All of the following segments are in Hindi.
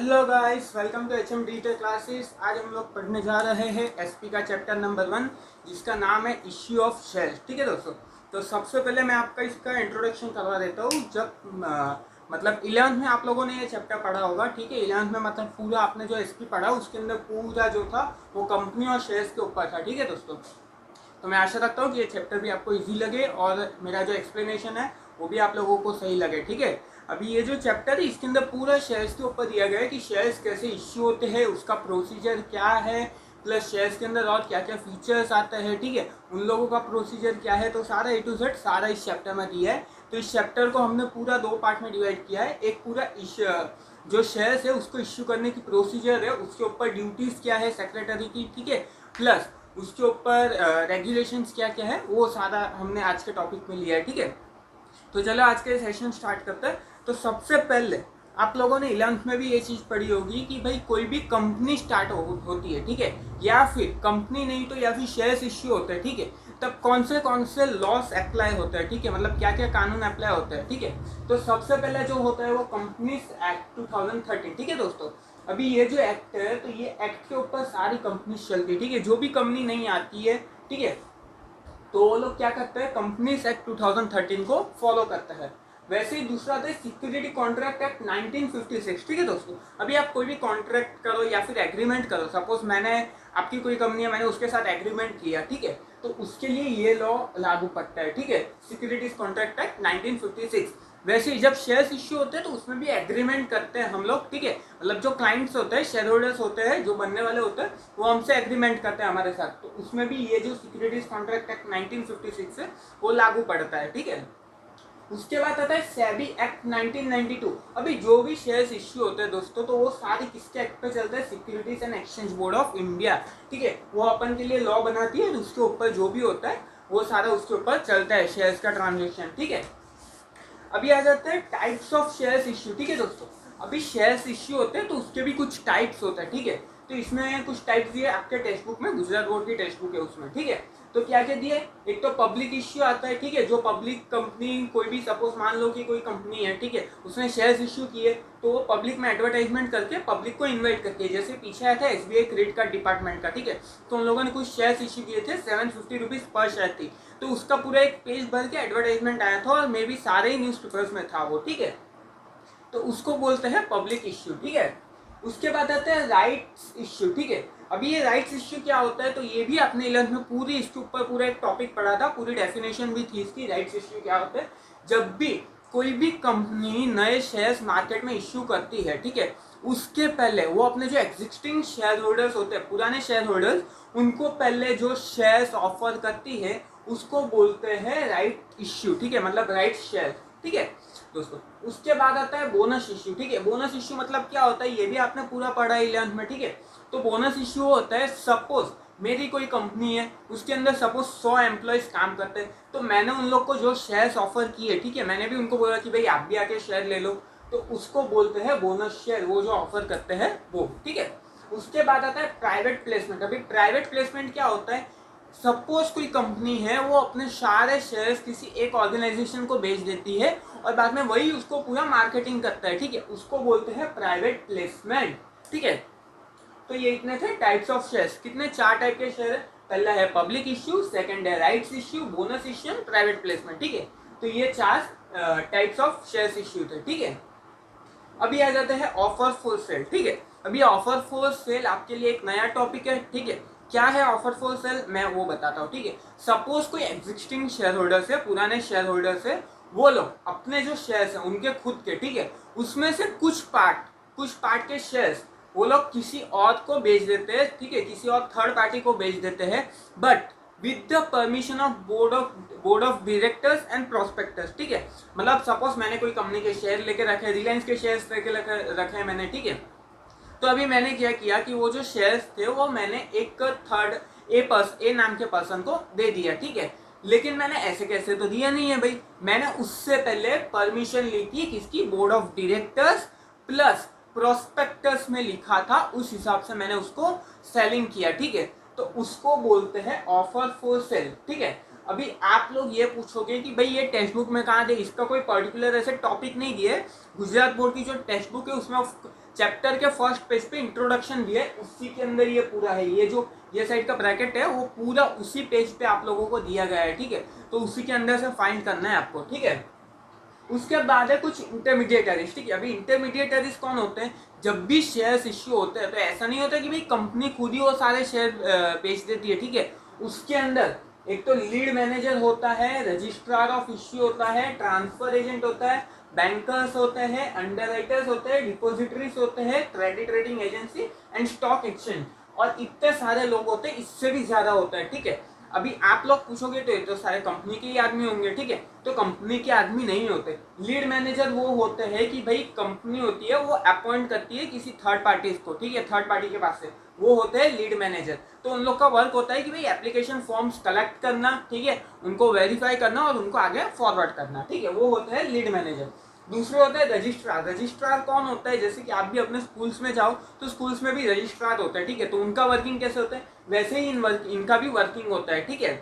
Hello guys, welcome to HM digital classes. आज हम लोग पढ़ने जा रहे हैं एसपी का चैप्टर नंबर 1, जिसका नाम है इश्यू ऑफ शेयर्स। ठीक है दोस्तों, तो सबसे पहले मैं आपका इसका इंट्रोडक्शन करवा देता हूँ। जब मतलब 11th में आप लोगों ने ये चैप्टर पढ़ा होगा। ठीक है, 11th में मतलब पूरा आपने जो एसपी पढ़ा उसके अंदर पूरा जो था वो कंपनी और शेयर्स के ऊपर था। ठीक है दोस्तों, तो मैं आशा रखता हूँ कि ये चैप्टर भी आपको इजी लगे और मेरा जो एक्सप्लेनेशन है वो भी आप लोगों को सही लगे। ठीक है, अभी ये जो चैप्टर है इसके अंदर पूरा शेयर्स के ऊपर दिया गया है कि शेयर्स कैसे इश्यू होते हैं, उसका प्रोसीजर क्या है, प्लस शेयर्स के अंदर और क्या क्या फीचर्स आते हैं। ठीक है, उन लोगों का प्रोसीजर क्या है, तो सारा A to Z सारा इस चैप्टर में दिया है। तो इस चैप्टर को हमने पूरा 2 पार्ट में डिवाइड किया है। एक पूरा जो शेयर्स है उसको इश्यू करने की प्रोसीजर है, उसके ऊपर ड्यूटीज क्या है सेक्रेटरी की। ठीक है, प्लस उसके ऊपर रेगुलेशंस क्या क्या है वो सारा हमने आज के टॉपिक में लिया है। ठीक है, तो चलो आज के सेशन स्टार्ट करते हैं। तो सबसे पहले आप लोगों ने 11th में भी ये चीज़ पढ़ी होगी कि भाई कोई भी कंपनी स्टार्ट होती है, ठीक है, या फिर कंपनी नहीं तो या फिर शेयर्स इश्यू होते हैं। ठीक है, तब कौन से लॉस अप्लाई होते हैं। ठीक है, मतलब क्या क्या कानून अप्लाई होते हैं। ठीक है, तो सबसे पहले जो होता है वो कंपनीज एक्ट 2013। ठीक है दोस्तों, अभी ये जो एक्ट है तो ये एक्ट के ऊपर सारी कंपनीज चलती है। ठीक है, जो भी कंपनी नहीं आती है, ठीक है, तो वो लोग क्या करते हैं, कंपनीज एक्ट 2013 को फॉलो करते हैं। वैसे ही दूसरा था सिक्योरिटी कॉन्ट्रैक्ट एक्ट 1956। ठीक है दोस्तों, अभी आप कोई भी कॉन्ट्रैक्ट करो या फिर एग्रीमेंट करो, सपोज मैंने आपकी कोई कंपनी है, मैंने उसके साथ एग्रीमेंट किया, ठीक है, तो उसके लिए ये लॉ लागू पड़ता है। ठीक है, सिक्योरिटीज कॉन्ट्रैक्ट एक्ट 1956। वैसे ही जब शेयर्स इश्यू होते हैं तो उसमें भी एग्रीमेंट करते हैं हम लोग। ठीक है, मतलब जो क्लाइंट्स होते हैं, शेयर होल्डर्स होते हैं, जो बनने वाले होते हैं, वो हमसे एग्रीमेंट करते हैं हमारे साथ, तो उसमें भी ये जो सिक्योरिटीज कॉन्ट्रैक्ट एक्ट 1956 है वो लागू पड़ता है। ठीक है, उसके बाद आता है सेबी एक्ट 1992। अभी जो भी शेयर्स इश्यू होते हैं दोस्तों, तो वो सारी किसके एक्ट पे चलते हैं, securities and exchange board of India. ठीक है, वो अपन के लिए लॉ बनाती है, उसके ऊपर जो भी होता है वो सारा उसके ऊपर चलता है, शेयर्स का ट्रांजेक्शन। ठीक है, अभी आ जाते हैं टाइप्स ऑफ शेयर्स इश्यू। ठीक है दोस्तों, अभी शेयर्स इश्यू होते हैं तो उसके भी कुछ टाइप्स होते हैं। ठीक है, तो इसमें कुछ टाइप्स दिए आपके टेक्स्ट बुक में, गुजरात बोर्ड की टेक्स्ट बुक है उसमें। ठीक है, तो क्या क्या दिए, एक तो पब्लिक इश्यू आता है। ठीक है, जो पब्लिक कंपनी, कोई भी सपोज मान लो कि कोई कंपनी है, ठीक है, उसने शेयर्स इश्यू किए, तो वो पब्लिक में एडवर्टाइजमेंट करके पब्लिक को इन्वाइट करके, जैसे पीछे आया था SBI क्रेडिट कार्ड डिपार्टमेंट का। ठीक है, तो उन लोगों ने कुछ शेयर्स इश्यू किए थे, 750 रुपीज पर शेयर थी, तो उसका पूरा एक पेज भर के एडवर्टाइजमेंट आया था और मे बी सारे ही न्यूज पेपर्स में था वो। ठीक है, तो उसको बोलते हैं पब्लिक इश्यू। ठीक है, उसके बाद आते हैं राइट्स इश्यू। ठीक है, अभी ये राइट्स इश्यू क्या होता है, तो ये भी आपने 11th में पूरी इसके ऊपर पूरा एक टॉपिक पढ़ा था, पूरी डेफिनेशन भी थी इसकी। राइट्स इश्यू क्या होता है, जब भी कोई भी कंपनी नए शेयर्स मार्केट में इश्यू करती है, ठीक है, उसके पहले वो अपने जो एग्जिस्टिंग शेयर होल्डर्स होते हैं, पुराने शेयर होल्डर्स, उनको पहले जो शेयर्स ऑफर करती है उसको बोलते हैं राइट इश्यू। ठीक है, मतलब राइट शेयर। ठीक है दोस्तों, उसके बाद आता है बोनस इश्यू। ठीक है, बोनस इश्यू मतलब क्या होता है, ये भी आपने पूरा पढ़ा है 11th में। ठीक है, तो बोनस इश्यू होता है, सपोज मेरी कोई कंपनी है, उसके अंदर सपोज 100 एम्प्लॉयज काम करते हैं, तो मैंने उन लोग को जो शेयर्स ऑफर किए, ठीक है, मैंने भी उनको बोला कि भाई आप भी आके शेयर ले लो, तो उसको बोलते हैं बोनस शेयर, वो जो ऑफर करते हैं वो। ठीक है, उसके बाद आता है प्राइवेट प्लेसमेंट। अभी प्राइवेट प्लेसमेंट क्या होता है, सपोज कोई कंपनी है, वो अपने सारे शेयर्स किसी एक ऑर्गेनाइजेशन को बेच देती है और बाद में वही उसको पूरा मार्केटिंग करता है। ठीक है, उसको बोलते हैं प्राइवेट प्लेसमेंट। ठीक है, तो ये इतने थे टाइप्स ऑफ शेयर्स। कितने, 4 टाइप के शेयर है। पहला है पब्लिक इश्यू, सेकंड है rights issue, bonus issue, private placement. ठीक है, तो ये 4 टाइप्स ऑफ शेयर्स इश्यू थे। ठीक है, अभी आ जाते हैं ऑफर फॉर सेल। ठीक है, अभी ऑफर फॉर सेल आपके लिए एक नया टॉपिक है। ठीक है, क्या है ऑफर फॉर सेल, मैं वो बताता हूँ। ठीक है, सपोज कोई एग्जिस्टिंग शेयर होल्डर्स है, पुराने शेयर होल्डर्स है, वो लोग अपने जो शेयर्स हैं उनके खुद के, ठीक है, उसमें से कुछ पार्ट के शेयर्स वो लोग किसी और को बेच देते हैं। ठीक है, किसी और थर्ड पार्टी को बेच देते हैं, but with the permission of board of directors and prospectors. ठीक है, मतलब सपोज मैंने कोई कंपनी के शेयर लेके रखे, रिलायंस के शेयर्स लेके रखे मैंने। ठीक है, तो अभी मैंने क्या किया कि वो जो शेयर्स थे वो मैंने एक थर्ड ए नाम के पर्सन को दे दिया। ठीक है, लेकिन मैंने ऐसे कैसे तो दिया नहीं है भाई, मैंने उससे पहले परमिशन ली थी किसकी, board of directors plus prospectus में लिखा था, उस हिसाब से मैंने उसको सेलिंग किया। ठीक है, तो उसको बोलते हैं ऑफर फॉर सेल। ठीक है, अभी आप लोग ये पूछोगे कि भाई ये टेक्स्ट बुक में कहाँ दे, इसका कोई पर्टिकुलर ऐसे टॉपिक नहीं दिए। गुजरात बोर्ड की जो टेक्स्ट बुक है उसमें चैप्टर के फर्स्ट पेज पे इंट्रोडक्शन भी है, उसी के अंदर ये पूरा है। ये जो ये साइड का ब्रैकेट है वो पूरा उसी पेज पे आप लोगों को दिया गया है, ठीक है। तो उसी के अंदर से फाइंड करना है आपको, ठीक है। उसके बाद है कुछ इंटरमीडिएटरीज, ठीक है। अभी इंटरमीडिएटरीज कौन होते हैं? जब भी शेयर्स इश्यू होते हैं तो ऐसा नहीं होता कि भाई कंपनी खुद ही वो सारे शेयर बेच देती है, ठीक है। उसके अंदर एक तो लीड मैनेजर होता है, रजिस्ट्रार ऑफ इश्यू होता है, ट्रांसफर एजेंट होता है, बैंकर्स होते हैं, अंडरराइटर्स होते हैं, डिपोजिटरीज होते हैं, credit rating agency and stock exchange, और इतने सारे लोग होते हैं, इससे भी ज्यादा होता है, ठीक है। अभी आप लोग पूछोगे तो ये तो सारे कंपनी के ही आदमी होंगे, ठीक है। तो कंपनी के आदमी नहीं होते। लीड मैनेजर वो होते हैं कि भाई कंपनी होती है वो अपॉइंट करती है किसी थर्ड पार्टी को, ठीक है, थर्ड पार्टी के पास से, वो होते हैं लीड मैनेजर। तो उन लोग का वर्क होता है कि भाई एप्लीकेशन फॉर्म्स कलेक्ट करना, ठीक है, उनको वेरीफाई करना और उनको आगे फॉरवर्ड करना, ठीक है, वो होते हैं लीड मैनेजर। दूसरे होते हैं रजिस्ट्रार। रजिस्ट्रार कौन होता है? जैसे कि आप भी अपने स्कूल्स में जाओ तो स्कूल्स में भी रजिस्ट्रार होता है, ठीक है। तो उनका वर्किंग कैसे होता है? वैसे ही इनका भी वर्किंग होता है, ठीक है।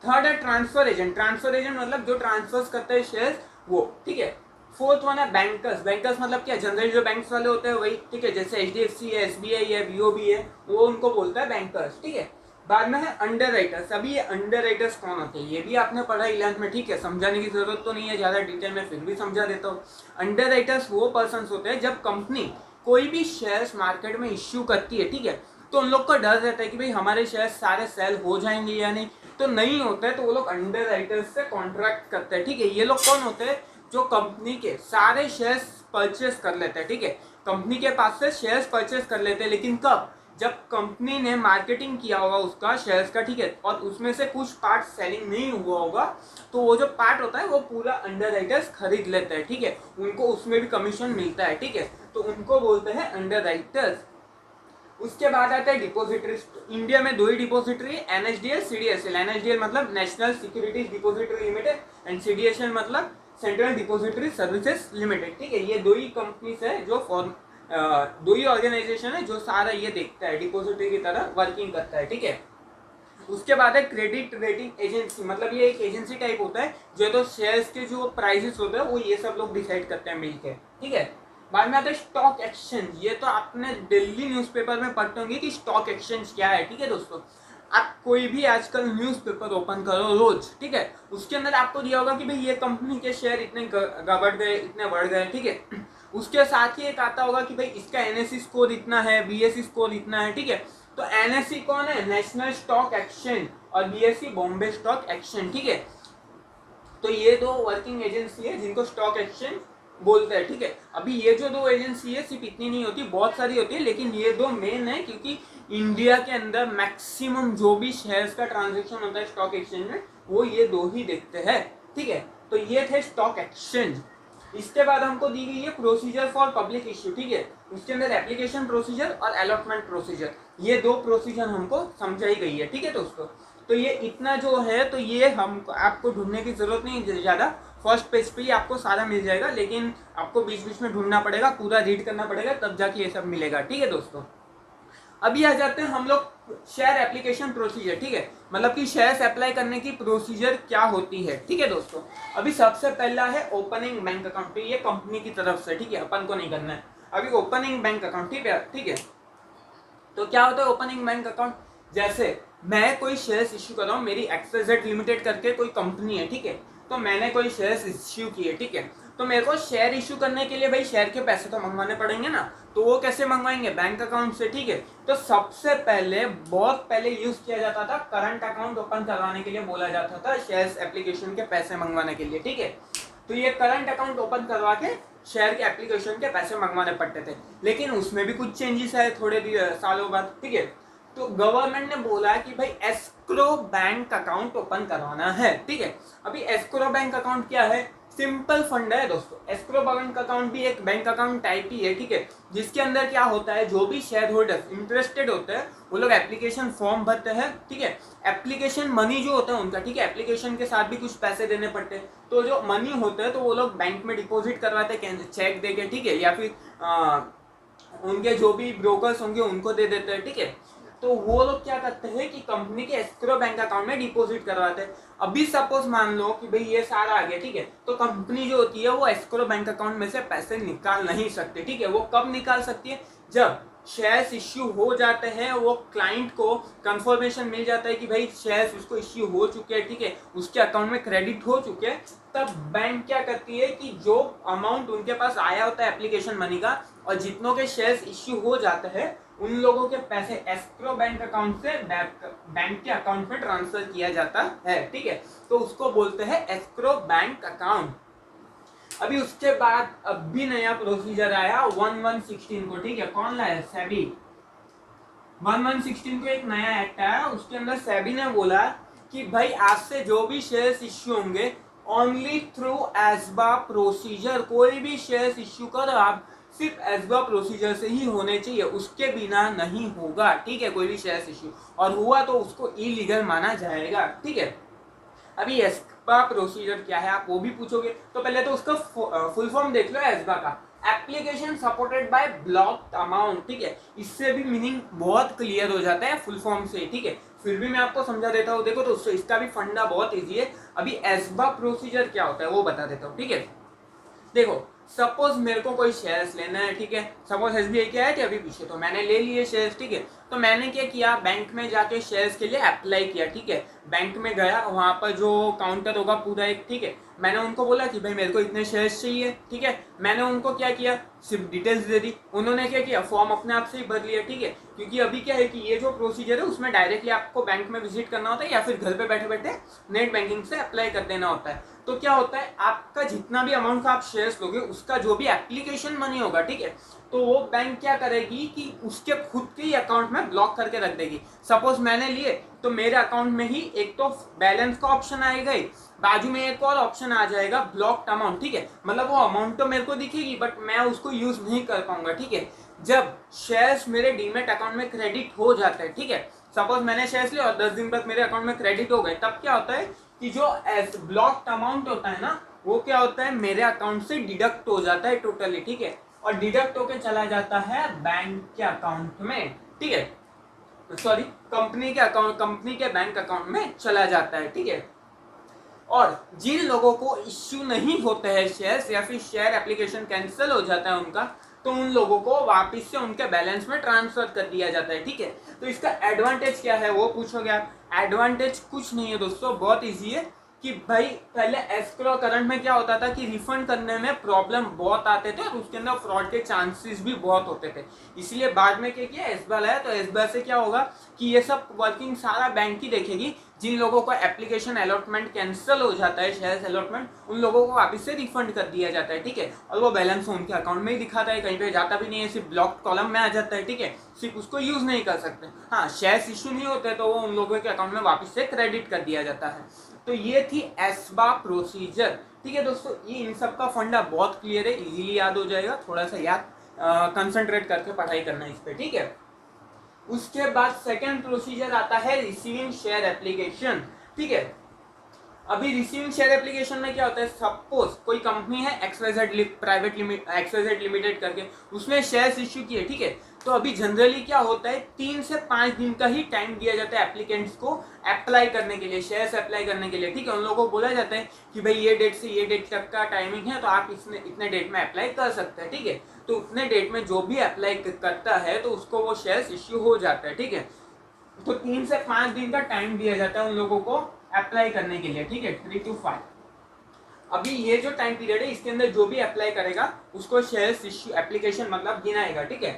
थर्ड है ट्रांसफर एजेंट। ट्रांसफर एजेंट मतलब जो ट्रांसफर करते हैं शेयर्स, वो, ठीक है। फोर्थ वन है बैंकर्स। बैंकर्स मतलब क्या? जनरल जो बैंक्स वाले होते हैं वही, ठीक है, जैसे HDFC है, SBI है, BOB है, वो उनको बोलता है बैंकर्स, ठीक है। बाद में है अंडर राइटर्स। अभी ये अंडर राइटर्स कौन होते हैं? ये भी आपने पढ़ा 11th में, ठीक है, समझाने की जरूरत तो नहीं है ज्यादा डिटेल में, फिर भी समझा देता हूँ। अंडर राइटर्स वो पर्सन होते हैं जब कंपनी कोई भी शेयर्स मार्केट में इश्यू करती है, ठीक है, तो उन लोग को डर रहता है कि भाई हमारे शेयर्स सारे सेल हो जाएंगे या नहीं। तो नहीं होता है तो वो लोग अंडर राइटर्स से कॉन्ट्रैक्ट करते हैं, ठीक है। ये लोग कौन होते हैं? जो कंपनी के सारे शेयर्स परचेस कर लेते हैं, ठीक है, कंपनी के पास से शेयर्स परचेस कर लेते हैं। लेकिन कब? जब कंपनी ने मार्केटिंग किया होगा उसका शेयर्स का, ठीक है, और उसमें से कुछ पार्ट सेलिंग नहीं हुआ होगा, तो वो जो पार्ट होता है वो पूरा अंडर राइटर्स खरीद लेते हैं, ठीक है, उनको उसमें भी कमीशन मिलता है, ठीक है, तो उनको बोलते हैं अंडर राइटर्स। उसके बाद आता है डिपोजिटरी। इंडिया में दो ही डिपोजिटरी, NSDL, CDSL। NSDL मतलब national securities depository limited and CDSL मतलब सेंट्रल डिपोजिटरी सर्विसेज लिमिटेड, ठीक है। ये दो ही कंपनीज है जो दो ही ऑर्गेनाइजेशन है जो सारा ये देखता है, डिपोजिटरी की तरह वर्किंग करता है, ठीक है। उसके बाद है क्रेडिट रेटिंग एजेंसी। मतलब ये एक एजेंसी टाइप होता है जो तो शेयर्स के जो प्राइसेस होते हैं वो ये सब लोग डिसाइड करते हैं मिलके, ठीक है। बाद में आता है स्टॉक एक्सचेंज। ये तो आपने दिल्ली न्यूज़पेपर में पढ़ते होंगे कि स्टॉक एक्सचेंज क्या है, ठीक है दोस्तों। आप कोई भी आजकल न्यूज़पेपर ओपन करो रोज, ठीक है, उसके अंदर आपको दिया होगा कि भाई ये कंपनी के शेयर इतने बढ़ गए, इतने बढ़ गए, ठीक है। उसके साथ ही एक आता होगा कि भाई इसका NSE स्कोर इतना है, BSE स्कोर इतना है, ठीक है। तो NSE कौन है? नेशनल स्टॉक एक्सचेंज, और BSE बॉम्बे स्टॉक एक्सचेंज, ठीक है। तो ये दो वर्किंग एजेंसी है जिनको स्टॉक एक्सचेंज बोलते हैं, ठीक है। अभी ये जो दो एजेंसी है सिर्फ इतनी नहीं होती, बहुत सारी होती है, लेकिन ये दो मेन है क्योंकि इंडिया के अंदर मैक्सिमम जो भी शेयर्स का ट्रांजैक्शन होता है स्टॉक एक्सचेंज में वो ये दो ही देखते हैं, ठीक है। तो ये थे स्टॉक एक्सचेंज। इसके बाद हमको दी गई है प्रोसीजर फॉर पब्लिक इश्यू, ठीक है। उसके अंदर एप्लीकेशन प्रोसीजर और अलॉटमेंट प्रोसीजर, ये दो प्रोसीजर हमको समझाई गई है, ठीक है दोस्तों। तो ये इतना जो है तो ये हम आपको ढूंढने की जरूरत नहीं है ज़्यादा, फर्स्ट पेज पे ही आपको सारा मिल जाएगा, लेकिन आपको बीच बीच में ढूंढना पड़ेगा, पूरा रीड करना पड़ेगा, तब जाके ये सब मिलेगा, ठीक है दोस्तों। अभी आ जाते हैं हम लोग शेयर एप्लीकेशन प्रोसीजर, ठीक है, मतलब कि शेयर्स अप्लाई करने की प्रोसीजर क्या होती है, ठीक है दोस्तों। अभी सबसे पहला है ओपनिंग बैंक अकाउंट, ये कंपनी की तरफ से, ठीक है, अपन को नहीं करना है। अभी ओपनिंग बैंक अकाउंट, ठीक है। तो क्या होता है ओपनिंग बैंक अकाउंट? जैसे मैं कोई शेयर्स इश्यू कर रहा हूँ, मेरी XYZ लिमिटेड करके कोई कंपनी है, ठीक है, तो मैंने कोई शेयर्स इश्यू किए, ठीक है, तो मेरे को शेयर इश्यू करने के लिए भाई शेयर के पैसे तो मंगवाने पड़ेंगे ना, तो वो कैसे मंगवाएंगे? बैंक अकाउंट से, ठीक है। तो सबसे पहले बहुत पहले यूज किया जाता था, करंट अकाउंट ओपन करवाने के लिए बोला जाता था शेयर्स एप्लीकेशन के पैसे मंगवाने के लिए, ठीक है। तो ये करंट अकाउंट ओपन करवा के शेयर के एप्लीकेशन के पैसे मंगवाने पड़ते थे, लेकिन उसमें भी कुछ चेंजेस आए थोड़े सालों बाद, ठीक है। तो गवर्नमेंट ने बोला कि भाई एस्क्रो बैंक अकाउंट ओपन करवाना है, ठीक है। अभी एस्क्रो बैंक अकाउंट क्या है? सिंपल फंड है दोस्तों। एस्क्रो बैंक अकाउंट भी एक बैंक अकाउंट टाइप ही है, ठीक है, जिसके अंदर क्या होता है, जो भी शेयर होल्डर इंटरेस्टेड होते हैं वो लोग एप्लीकेशन फॉर्म भरते हैं, ठीक है। एप्लीकेशन मनी जो होता है उनका, ठीक है, एप्लीकेशन के साथ भी कुछ पैसे देने पड़ते हैं, तो जो मनी होता है तो वो लोग बैंक में डिपॉजिट करवाते हैं चेक देके, ठीक है, या फिर उनके जो भी ब्रोकर्स होंगे उनको दे देते हैं, ठीक है। तो वो लोग क्या करते हैं कि कंपनी के एस्क्रो बैंक अकाउंट में डिपॉजिट करवाते हैं। अभी सपोज मान लो कि भाई ये सारा आ गया, ठीक है, तो कंपनी जो होती है वो एस्क्रो बैंक अकाउंट में से पैसे निकाल नहीं सकती, ठीक है। वो कब निकाल सकती है? जब शेयर्स इश्यू हो जाते हैं, वो क्लाइंट को कंफर्मेशन मिल जाता है कि भाई शेयर्स उसको इश्यू हो चुके हैं, ठीक है, उसके अकाउंट में क्रेडिट हो चुके हैं, तब बैंक क्या करती है कि जो अमाउंट उनके पास आया होता है एप्लीकेशन मनी का और जितनों के शेयर्स इश्यू हो जाते हैं उन लोगों के पैसे एस्क्रो बैंक अकाउंट से बैंक के अकाउंट में ट्रांसफर किया जाता है, ठीक है। तो उसको बोलते हैं एस्क्रो बैंक अकाउंट। अभी उसके बाद अभी नया प्रोसीजर आया 1116 को, ठीक है। कौन लाया? सेबी। 1116 को एक नया एक्ट आया, उसके अंदर सेबी ने बोला कि भाई आज से जो भी शेयर्स इश्यू होंगे ओनली थ्रू एसबा प्रोसीजर, कोई भी शेयर्स इश्यू करो आप सिर्फ एसबा प्रोसीजर से ही होने चाहिए, उसके बिना नहीं होगा, ठीक है, कोई भी शेयर्स इश्यू, और हुआ तो उसको इलीगल माना जाएगा, ठीक है। अभी एसबा प्रोसीजर क्या है आप वो भी पूछोगे, तो पहले तो उसका फुल फॉर्म देख लो एसबा का, application supported by blocked amount, ठीक है। इससे भी मीनिंग बहुत क्लियर हो जाता है फुल फॉर्म से, ठीक है। फिर भी मैं आपको समझा देता हूँ, देखो तो इसका भी फंडा बहुत इजी है। अभी एसबा प्रोसीजर क्या होता है वो बता देता हूँ, ठीक है। देखो सपोज मेरे को कोई शेयर्स लेना है, ठीक है, सपोज एसबीआई क्या है कि अभी पीछे तो मैंने ले लिए शेयर्स, ठीक है। तो मैंने क्या किया, बैंक में जाके शेयर्स के लिए अप्लाई किया, ठीक है। बैंक में गया, वहां पर जो काउंटर होगा पूरा एक, ठीक है, मैंने उनको बोला कि भाई मेरे को इतने शेयर्स चाहिए, ठीक है। मैंने उनको क्या किया, सिर्फ डिटेल्स दे दी, उन्होंने क्या किया, फॉर्म अपने आप से ही भर लिया, ठीक है। क्योंकि अभी क्या है कि ये जो प्रोसीजर है उसमें डायरेक्टली आपको बैंक में विजिट करना होता है या फिर घर पे बैठे बैठे नेट बैंकिंग से अप्लाई कर देना होता है। तो क्या होता है, आपका जितना भी अमाउंट का आप शेयर्स लोगे उसका जो भी एप्लीकेशन मनी होगा, ठीक है, तो वो बैंक क्या करेगी कि उसके खुद के ही अकाउंट में ब्लॉक करके रख देगी। सपोज मैंने लिए तो मेरे अकाउंट में ही एक तो बैलेंस का ऑप्शन आएगा ही, बाजू में एक और ऑप्शन आ जाएगा ब्लॉक्ड अमाउंट, ठीक है। मतलब वो अमाउंट तो मेरे को दिखेगी बट मैं उसको यूज नहीं कर पाऊंगा, ठीक है। जब शेयर्स मेरे डीमेट अकाउंट में क्रेडिट हो जाते हैं, ठीक है, सपोज मैंने शेयर्स लिए और 10 दिन बाद मेरे अकाउंट में क्रेडिट हो गए, तब क्या होता है कि जो ब्लॉक्ड अमाउंट होता है ना वो क्या होता है मेरे अकाउंट से डिडक्ट हो जाता है टोटली, ठीक है, और डिडक्ट होके चला जाता है बैंक के अकाउंट में, ठीक है, सॉरी कंपनी के अकाउंट, कंपनी के बैंक अकाउंट में चला जाता है, ठीक है। और जिन लोगों को इश्यू नहीं होते हैं शेयर्स या फिर शेयर एप्लीकेशन कैंसिल हो जाता है उनका, तो उन लोगों को वापस से उनके बैलेंस में ट्रांसफर कर दिया जाता है, ठीक है। तो इसका एडवांटेज क्या है वो पूछोगे आप। एडवांटेज कुछ नहीं है दोस्तों, बहुत इजी है कि भाई पहले एस्क्रो करंट में क्या होता था कि रिफंड करने में प्रॉब्लम बहुत आते थे और उसके अंदर फ्रॉड के चांसेस भी बहुत होते थे, इसलिए बाद में क्या किया एसबीआई आया। तो एसबीआई से क्या होगा कि ये सब वर्किंग सारा बैंक ही देखेगी, जिन लोगों का एप्लीकेशन अलॉटमेंट कैंसिल हो जाता है शेयर्स अलॉटमेंट, उन लोगों को वापस से रिफंड कर दिया जाता है, ठीक है। और वो बैलेंस उनके अकाउंट में ही दिखाता है, कहीं पे जाता भी नहीं है, सिर्फ ब्लॉक कॉलम में आ जाता है, ठीक है, सिर्फ उसको यूज नहीं कर सकते। हाँ शेयर्स इश्यू नहीं होते तो वो उन लोगों के अकाउंट में वापस से क्रेडिट कर दिया जाता है। तो ये थी एसबा प्रोसीजर, ठीक है दोस्तों। ये इन सब का फंडा बहुत क्लियर है, इजीली याद हो जाएगा, थोड़ा सा याद कंसंट्रेट करके पढ़ाई करना इस पे, ठीक है। उसके बाद सेकंड प्रोसीजर आता है रिसीविंग शेयर एप्लीकेशन, ठीक है। अभी रिसीविंग शेयर एप्लीकेशन में क्या होता है, सपोज कोई कंपनी है XYZ प्राइवेट XYZ लिमिटेड करके, उसने शेयर्स इश्यू किए, ठीक है। तो अभी जनरली क्या होता है 3 से 5 दिन का ही टाइम दिया जाता है एप्लीकेंट्स को अप्लाई करने के लिए, शेयर्स अप्लाई करने के लिए, ठीक है। उन लोगों को बोला जाता है कि भाई ये डेट से ये डेट तक का टाइमिंग है, तो आप इतने डेट में अप्लाई कर सकते हैं, ठीक है। तो उतने डेट में जो भी अप्लाई करता है तो उसको वो शेयर्स इश्यू हो जाता है, ठीक है। तो 3 से 5 दिन का टाइम दिया जाता है उन लोगों को अप्लाई करने के लिए, ठीक है, 3 to 5। अभी ये जो टाइम पीरियड है इसके अंदर जो भी अप्लाई करेगा उसको शेयर्स इश्यू एप्लीकेशन मतलब गिनाएगा, ठीक है।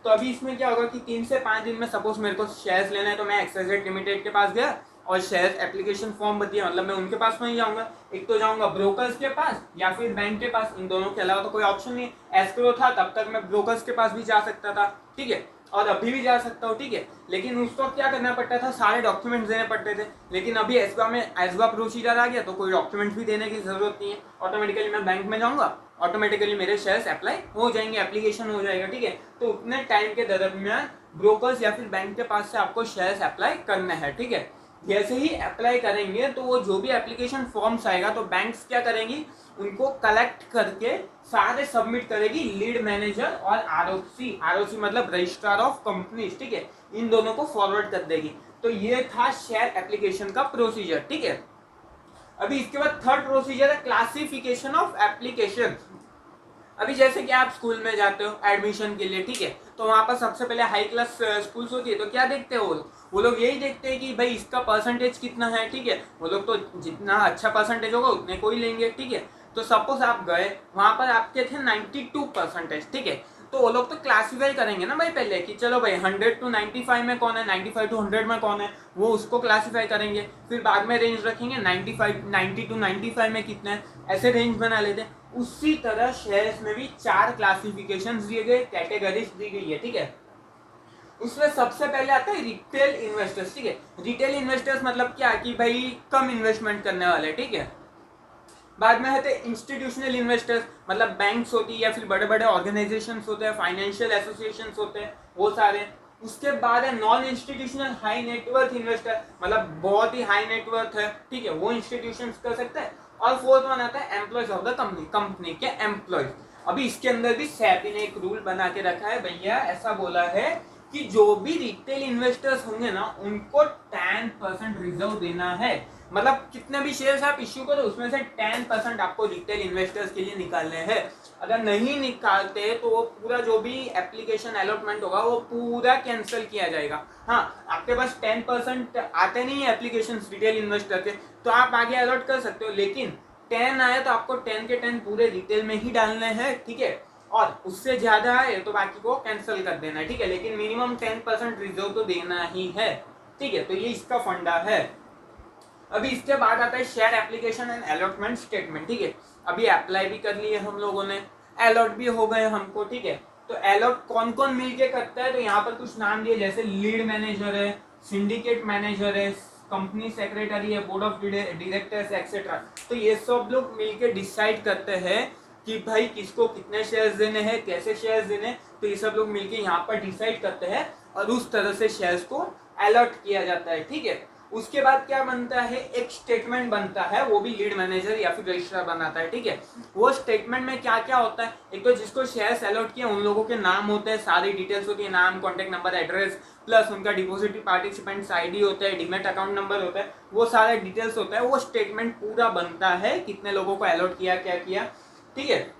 तो अभी इसमें क्या होगा कि 3 से 5 दिन में सपोज मेरे को शेयर्स लेना है, तो मैं XYZ लिमिटेड के पास गया और शेयर एप्लीकेशन फॉर्म भर दिया, मतलब मैं उनके पास नहीं जाऊंगा, एक तो जाऊंगा ब्रोकर्स के पास या फिर बैंक के पास, इन दोनों के अलावा तो कोई ऑप्शन नहीं। एस्क्रो था तब तक मैं ब्रोकर्स के पास भी जा सकता था, ठीक है, और अभी भी जा सकता हूँ, ठीक है। लेकिन उस वक्त क्या करना पड़ता था, सारे डॉक्यूमेंट्स देने पड़ते थे। लेकिन अभी एसबा में एसबा प्रोसीजर आ गया तो कोई डॉक्यूमेंट्स भी देने की जरूरत नहीं है, ऑटोमेटिकली मैं बैंक में जाऊंगा, ऑटोमेटिकली मेरे शेयर्स अप्लाई हो जाएंगे, एप्लीकेशन हो जाएगा, ठीक है। तो उतने टाइम के दरमियान ब्रोकर्स या फिर बैंक के पास से आपको शेयर्स अप्लाई करना है, ठीक है। जैसे ही अप्लाई करेंगे तो वो जो भी एप्लीकेशन फॉर्म्स आएगा तो बैंक्स क्या करेंगी, उनको कलेक्ट करके सारे सबमिट करेगी लीड मैनेजर और आरओसी, आरओसी मतलब रजिस्ट्रार ऑफ कंपनीज, ठीक है, इन दोनों को फॉरवर्ड कर देगी। तो ये था शेयर एप्लीकेशन का प्रोसीजर, ठीक है। अभी इसके बाद थर्ड प्रोसीजर है क्लासिफिकेशन ऑफ एप्लीकेशन। अभी जैसे कि आप स्कूल में जाते हो एडमिशन के लिए, ठीक है, तो वहां पर सबसे पहले हाई क्लास स्कूल्स होती है, तो क्या देखते हो वो लोग यही देखते हैं कि भाई इसका परसेंटेज कितना है, ठीक है, वो लोग तो जितना अच्छा परसेंटेज होगा उतने को ही लेंगे, ठीक है। तो सपोज आप गए वहां पर आपके थे 92%, ठीक है, तो वो लोग तो क्लासीफाई करेंगे ना भाई पहले कि चलो भाई 100 to 95 में कौन है, 95 to 100 में कौन है, वो उसको क्लासीफाई करेंगे। फिर बाद में रेंज रखेंगे 90 to 95 में कितना है, ऐसे रेंज बना लेते हैं। उसी तरह शेयर्स में भी 4 क्लासिफिकेशन दिए गए, कैटेगरीज दी गई है, ठीक है। उसमें सबसे पहले आता है रिटेल इन्वेस्टर्स, ठीक है। रिटेल इन्वेस्टर्स मतलब क्या कि भाई कम इन्वेस्टमेंट करने वाले, ठीक है। बाद में आते हैं इंस्टीट्यूशनल इन्वेस्टर्स, मतलब बैंक्स होती है या फिर बड़े बड़े ऑर्गेनाइजेशंस होते हैं, फाइनेंशियल एसोसिएशंस होते हैं, वो सारे। उसके बाद है non institutional high net worth investor, मतलब बहुत ही हाई नेटवर्थ है, ठीक है, वो इंस्टीट्यूशंस कर सकते हैं। और फोर्थ वन आता है employees of the company, company के एम्प्लॉयज। अभी इसके अंदर भी सेबी ने एक रूल बना के रखा है भैया, ऐसा बोला है कि जो भी रिटेल इन्वेस्टर्स होंगे ना उनको 10% रिजर्व देना है, मतलब कितने भी शेयर्स आप इश्यू करो उसमें से 10% आपको रिटेल इन्वेस्टर्स के लिए निकालने हैं। अगर नहीं निकालते तो वो पूरा जो भी एप्लीकेशन अलॉटमेंट होगा वो पूरा कैंसिल किया जाएगा। हाँ, आपके पास 10% आते नहीं है एप्लीकेशन रिटेल इन्वेस्टर के तो आप आगे अलॉट कर सकते हो, लेकिन 10 आए तो आपको 10 के 10 पूरे रिटेल में ही डालने हैं, ठीक है। और उससे ज्यादा आए तो बाकी को कैंसिल कर देना है, ठीक है, लेकिन मिनिमम 10% रिजर्व तो देना ही है, ठीक है। तो ये इसका फंडा है। अभी इसके बाद आता है share application and allotment statement, ठीक है। अभी अप्लाई भी कर लिए हम लोगों ने, अलॉट भी हो गए हमको, ठीक है। तो अलॉट कौन कौन मिलके करता है, तो यहाँ पर कुछ नाम दिए जैसे लीड मैनेजर है, सिंडिकेट मैनेजर है, कंपनी सेक्रेटरी है, बोर्ड ऑफ डायरेक्टर्स एक्सेट्रा। तो ये सब लोग मिलके डिसाइड करते हैं कि भाई किसको कितने शेयर्स देने हैं, कैसे शेयर्स देने, तो ये सब लोग मिलके यहाँ पर डिसाइड करते हैं और उस तरह से शेयर्स को अलॉट किया जाता है, ठीक है। उसके बाद क्या बनता है, एक स्टेटमेंट बनता है, वो भी लीड मैनेजर या फिर रजिस्ट्रार बनाता है, ठीक है। वो स्टेटमेंट में क्या क्या होता है, एक तो जिसको शेयर्स अलॉट किए उन लोगों के नाम होते हैं, सारी डिटेल्स होती है, नाम, कॉन्टेक्ट नंबर, एड्रेस, प्लस उनका डिपॉजिटरी पार्टिसिपेंट्स आईडी होता है, डीमेट अकाउंट नंबर होता है, वो सारे डिटेल्स होता है। वो स्टेटमेंट पूरा बनता है कितने लोगों को अलॉट किया, क्या किया, ठीक है।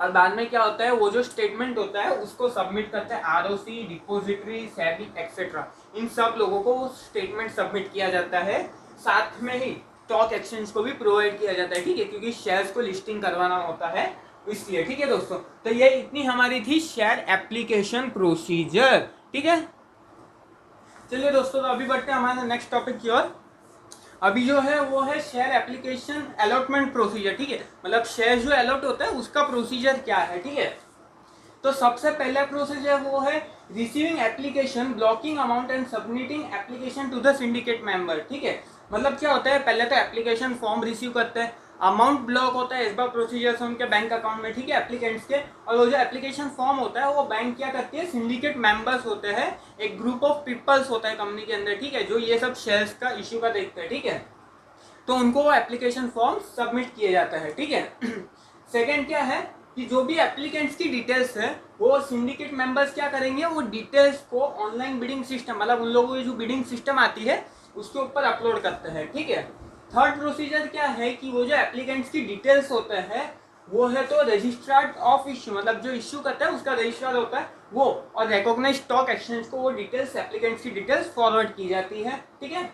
और बाद में क्या होता है, वो जो स्टेटमेंट होता है उसको सबमिट करते हैं आरओसी, डिपॉजिटरी, सेबी एक्सेट्रा, इन सब लोगों को वो स्टेटमेंट सबमिट किया जाता है। साथ में ही स्टॉक एक्सचेंज को भी प्रोवाइड किया जाता है, ठीक है, क्योंकि शेयर्स को लिस्टिंग करवाना होता है इसलिए, ठीक है दोस्तों। तो ये इतनी हमारी थी शेयर एप्लीकेशन प्रोसीजर, ठीक है। चलिए दोस्तों, तो अभी बढ़ते हैं हमारे नेक्स्ट टॉपिक की ओर। अभी जो है वो है शेयर एप्लीकेशन अलॉटमेंट प्रोसीजर, ठीक है, मतलब शेयर जो अलॉट होता है उसका प्रोसीजर क्या है, ठीक है। तो सबसे पहला प्रोसीजर वो है receiving application, blocking amount and submitting application to the syndicate member, ठीक है। मतलब क्या होता है, पहले तो एप्लीकेशन फॉर्म रिसीव करते हैं, अमाउंट ब्लॉक होता है, इस बार प्रोसीजर से उनके बैंक अकाउंट में, ठीक है, एप्लीकेंट्स के। और वो जो एप्लीकेशन फॉर्म होता है वो बैंक क्या करती है, सिंडिकेट मेंबर्स होते हैं, एक ग्रुप ऑफ पीपल्स होता है कंपनी के अंदर, ठीक है, जो ये सब शेयर्स का इश्यू का देखते हैं, ठीक है। तो उनको वो एप्लीकेशन फॉर्म सबमिट किए जाता है, ठीक है। सेकेंड क्या है कि जो भी एप्लीकेंट्स की डिटेल्स है वो सिंडिकेट मेंबर्स क्या करेंगे, वो डिटेल्स को ऑनलाइन बिडिंग सिस्टम, मतलब उन लोगों की जो बिडिंग सिस्टम आती है उसके ऊपर अपलोड करते हैं, ठीक है। थर्ड प्रोसीजर क्या है कि वो जो एप्लीकेंट्स की डिटेल्स होते हैं वो है तो रजिस्ट्रार ऑफ इश्यू, मतलब जो इश्यू करता है उसका रजिस्ट्रार होता है वो, और रिकॉग्नाइज्ड स्टॉक एक्सचेंज को वो डिटेल्स, एप्लीकेंट्स की डिटेल्स फॉरवर्ड की जाती है, ठीक है।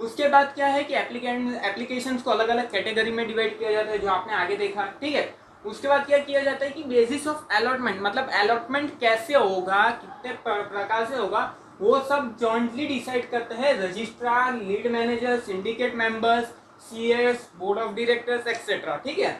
उसके बाद क्या है कि एप्लीकेशंस को अलग अलग कैटेगरी में डिवाइड किया जाता है, जो आपने आगे देखा, ठीक है। उसके बाद क्या किया जाता है कि बेसिस ऑफ अलॉटमेंट, मतलब अलॉटमेंट कैसे होगा, कितने प्रकार से होगा, वो सब जॉइंटली डिसाइड करते हैं registrar, lead manager, syndicate members, CS, board of directors etcetera, ठीक है।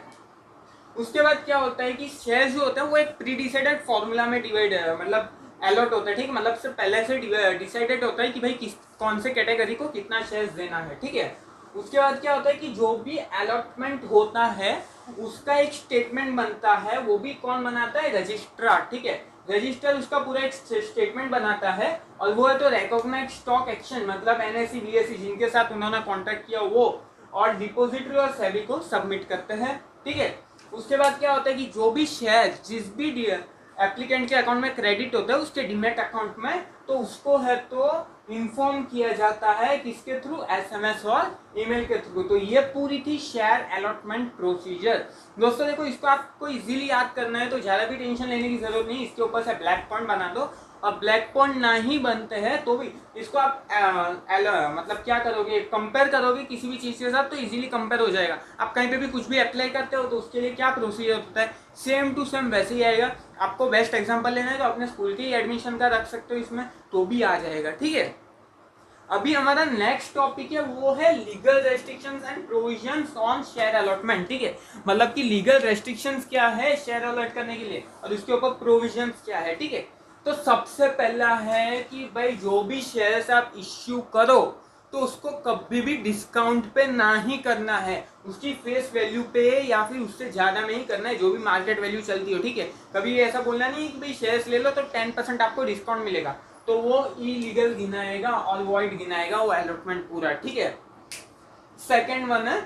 उसके बाद क्या होता है कि शेयर्स जो होते हैं वो एक प्री डिसाइडेड फॉर्मूला में डिवाइड, मतलब अलॉट होता है, ठीक है, मतलब से पहले से डिसाइडेड होता है कि भाई किस कौन से कैटेगरी को कितना शेयर्स देना है, ठीक है। उसके बाद क्या होता है कि जो भी अलॉटमेंट होता है उसका एक स्टेटमेंट बनता है, वो भी कौन बनाता है, रजिस्ट्रार, ठीक है। रजिस्टर उसका पूरा एक स्टेटमेंट बनाता है और वो है तो रिकॉग्नाइज्ड स्टॉक एक्शन, मतलब एनएसई बीएसई जिनके साथ उन्होंने कॉन्ट्रैक्ट किया वो और डिपॉजिटरी और सेबी को सबमिट करते हैं। ठीक है, उसके बाद क्या होता है कि जो भी शेयर जिस भी एप्लीकेंट के अकाउंट में क्रेडिट होता है उसके डीमैट अकाउंट में, तो उसको है तो इन्फॉर्म किया जाता है किसके थ्रू, एसएमएस और ईमेल के थ्रू। तो ये पूरी थी शेयर अलॉटमेंट प्रोसीजर। दोस्तों देखो, इसको आपको इजीली याद करना है तो ज़्यादा भी टेंशन लेने की जरूरत नहीं, इसके ऊपर से ब्लैक पॉइंट बना दो। अब ब्लैक पॉइंट ना ही बनते हैं तो भी इसको आप मतलब क्या करोगे, कंपेयर करोगे किसी भी चीज़ के साथ तो इजीली कंपेयर हो जाएगा। आप कहीं पे भी कुछ भी अप्लाई करते हो तो उसके लिए क्या प्रोसीजर होता है, सेम टू सेम वैसे ही आएगा। आपको बेस्ट एग्जांपल लेना है तो अपने स्कूल के ही एडमिशन का रख सकते हो इसमें, तो भी आ जाएगा। ठीक है, अभी हमारा नेक्स्ट टॉपिक है वो है legal restrictions and provisions on share allotment. ठीक है, मतलब कि लीगल रेस्ट्रिक्शंस क्या है शेयर अलॉट करने के लिए और उसके ऊपर प्रोविजंस क्या है। ठीक है, तो सबसे पहला है कि भाई जो भी शेयर्स आप इश्यू करो तो उसको कभी भी डिस्काउंट पे ना ही करना है, उसकी फेस वैल्यू पे या फिर उससे ज़्यादा में ही करना है जो भी मार्केट वैल्यू चलती हो। ठीक है, कभी ऐसा बोलना नहीं कि भाई शेयर्स ले लो तो 10% आपको डिस्काउंट मिलेगा, तो वो इलीगल गिनाएगा और वॉइड गिनाएगा वो अलॉटमेंट पूरा। ठीक है, सेकेंड वन है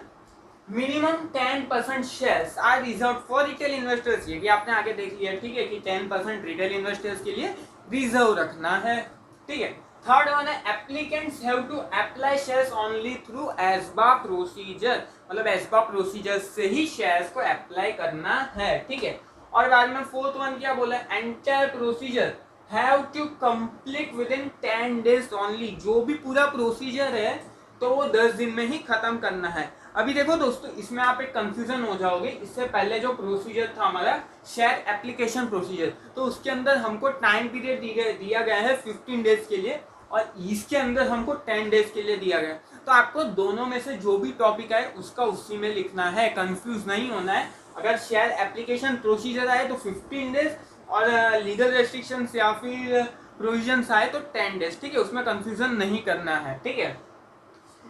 minimum 10% shares are reserve for retail investors. ये भी आपने आगे देख लिया। ठीक है, कि 10% रिटेल इन्वेस्टर्स के लिए रिजर्व रखना है। ठीक है, थर्ड वन है applicants have to apply shares only through ASBA procedure, मतलब एस्बा प्रोसीजर से ही शेयर्स को अप्लाई करना है। ठीक है, और बाद में फोर्थ वन क्या बोला, entire procedure have to complete within 10 days only. जो भी पूरा प्रोसीजर है तो वो 10 दिन में ही खत्म करना है। अभी देखो दोस्तों, इसमें आप एक कंफ्यूजन हो जाओगे। इससे पहले जो प्रोसीजर था हमारा शेयर एप्लीकेशन प्रोसीजर, तो उसके अंदर हमको टाइम पीरियड दिया गया है 15 डेज के लिए और इसके अंदर हमको 10 डेज के लिए दिया गया। तो आपको दोनों में से जो भी टॉपिक आए उसका उसी में लिखना है, कंफ्यूज नहीं होना है। अगर शेयर एप्लीकेशन प्रोसीजर आए तो 15 डेज और लीगल रेस्ट्रिक्शंस या फिर प्रोविजंस आए तो 10 डेज। ठीक है, उसमें कंफ्यूजन नहीं करना है। ठीक है,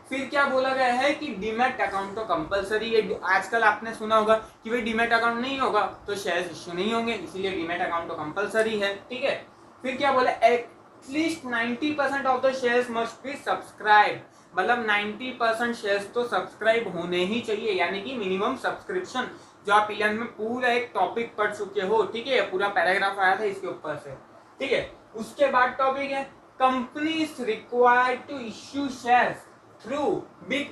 फिर क्या बोला गया है कि डीमैट अकाउंट तो कंपलसरी है। आजकल आपने सुना होगा कि भाई डीमैट अकाउंट नहीं होगा तो शेयर्स इश्यू नहीं होंगे, इसीलिए डीमैट अकाउंट तो कंपलसरी है। ठीक है, फिर क्या बोला, at least 90% of the shares must be subscribe, मतलब 90% शेयर्स तो सब्सक्राइब होने ही चाहिए, यानी कि मिनिमम सब्सक्रिप्शन, जो आप इलेवन में पूरा एक टॉपिक पढ़ चुके हो। ठीक है, पूरा पैराग्राफ आया था इसके ऊपर से। ठीक है, उसके बाद टॉपिक है companies required to issue shares through big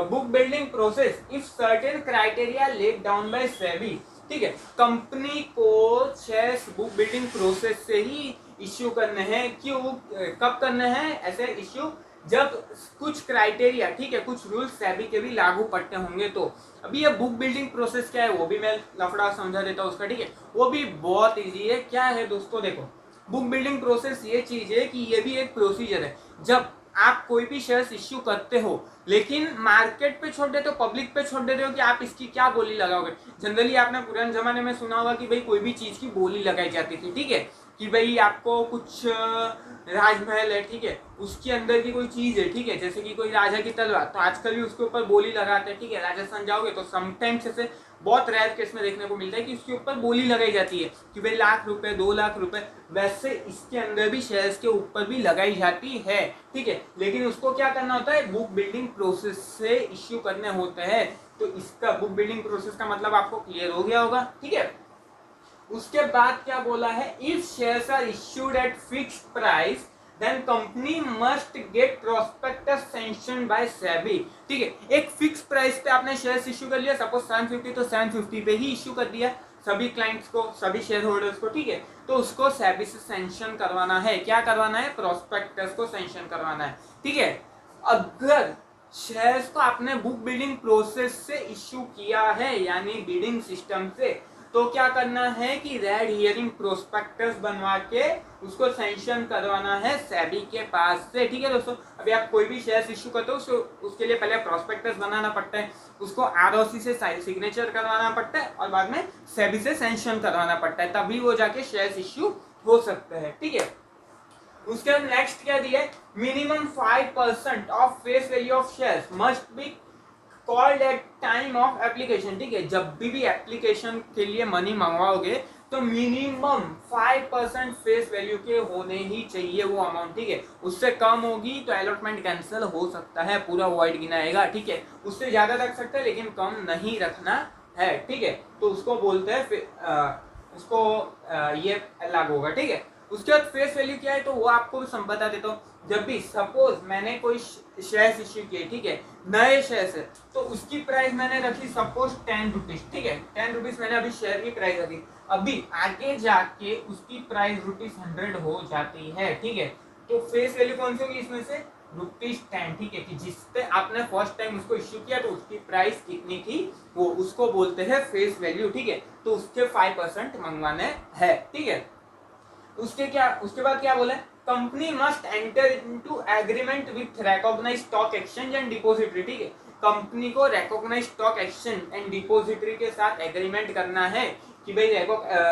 book building process if certain criteria laid down by SEBI। ठीक है, कंपनी को शेयर्स बुक बिल्डिंग प्रोसेस से ही इश्यू करने हैं। क्यों, कब करने हैं ऐसे इश्यू, जब कुछ क्राइटेरिया, ठीक है, कुछ रूल्स सेबी के भी लागू पड़ते होंगे। तो अभी ये बुक बिल्डिंग प्रोसेस क्या है वो भी मैं लफड़ा समझा देता हूँ उसका। ठीक है, वो भी बहुत इजी है। क्या है दोस्तों, देखो बुक बिल्डिंग प्रोसेस ये चीज है कि ये भी एक प्रोसीजर है। जब आप कोई भी शेयर्स इश्यू करते हो लेकिन मार्केट पे छोड़ देते हो, पब्लिक पे छोड़ देते हो कि आप इसकी क्या बोली लगाओगे। जनरली आपने पुराने जमाने में सुना होगा कि भाई कोई भी चीज की बोली लगाई जाती थी। ठीक है, कि भाई आपको कुछ राजमहल है, ठीक है, उसके अंदर की कोई चीज है, ठीक है, जैसे कि कोई राजा की तलवार, तो आजकल भी उसके ऊपर बोली लगाते हैं। ठीक है, राजस्थान जाओगे तो समटाइम्स ऐसे बहुत रेयर केस में देखने को मिलता है कि उसके ऊपर बोली लगाई जाती है कि भाई 1,00,000 रुपए 2,00,000 रुपए। वैसे इसके अंदर भी शेयर्स के ऊपर भी लगाई जाती है। ठीक है, लेकिन उसको क्या करना होता है, बुक बिल्डिंग प्रोसेस से इश्यू करने होते हैं। तो इसका बुक बिल्डिंग प्रोसेस का मतलब आपको क्लियर हो गया होगा। ठीक है, उसके बाद क्या बोला है, if shares are issued at fixed price then company must get prospectus sanction by SEBI. ठीक है, एक फिक्स प्राइस पे आपने शेयर्स इश्यू कर लिया, सपोज 750, तो 750 पे ही इश्यू कर दिया सभी क्लाइंट्स को, सभी शेयर होल्डर्स को। ठीक है, तो उसको सेबी से सैंक्शन करवाना है। क्या करवाना है, प्रोस्पेक्टस को सैंक्शन करवाना है। ठीक है, अगर शेयर्स को आपने बुक बिल्डिंग प्रोसेस से इश्यू किया है यानी बिडिंग सिस्टम से, तो क्या करना है कि रेड हियरिंग प्रोस्पेक्टस बनवा के उसको सैंक्शन करवाना है सेबी के पास से। ठीक है दोस्तों, अभी आप कोई भी शेयर्स इश्यू करते हो उसके लिए पहले प्रोस्पेक्टस बनाना पड़ता है, उसको आरओसी से सिग्नेचर करवाना पड़ता है और बाद में सेबी से सैंक्शन करवाना पड़ता है, तभी वो जाके शेयर्स इश्यू हो सकते हैं। ठीक है, उसके बाद नेक्स्ट क्या दिया है, minimum 5% of face value of shares must be called at time of application. ठीक है, जब भी एप्लीकेशन के लिए मनी मंगवाओगे तो मिनिमम 5% फेस वैल्यू के होने ही चाहिए वो अमाउंट, ठीक है। उससे कम होगी तो अलॉटमेंट कैंसिल हो सकता है, पूरा वॉइड गिनाएगा, ठीक है। उससे ज्यादा रख सकते हैं लेकिन कम नहीं रखना है, ठीक है। तो उसको बोलते हैं ये लागू होगा, ठीक है। उसके बाद फेस वैल्यू क्या है तो वो आपको बता देता हूँ। जब भी सपोज मैंने कोई शेयर्स इश्यू किए, ठीक है, नए शेयर्स है, तो उसकी प्राइस मैंने रखी सपोज 10 रुपीज, ठीक है। 10 रुपीज मैंने अभी शेयर की प्राइस रखी। अभी आगे जाके उसकी प्राइस ₹100 हो जाती है, ठीक है। तो फेस वैल्यू कौन सी होगी इसमें से? ₹10, ठीक है। कि जिससे आपने फर्स्ट टाइम उसको इश्यू किया तो उसकी प्राइस कितनी थी वो उसको बोलते हैं फेस वैल्यू, ठीक है। तो उसके 5% मंगवाने हैं, ठीक है। उसके बाद क्या बोला? Company must enter into agreement with recognised stock exchange and depository, ठीक है। कंपनी को recognised stock exchange and depository के साथ एग्रीमेंट करना है कि भाई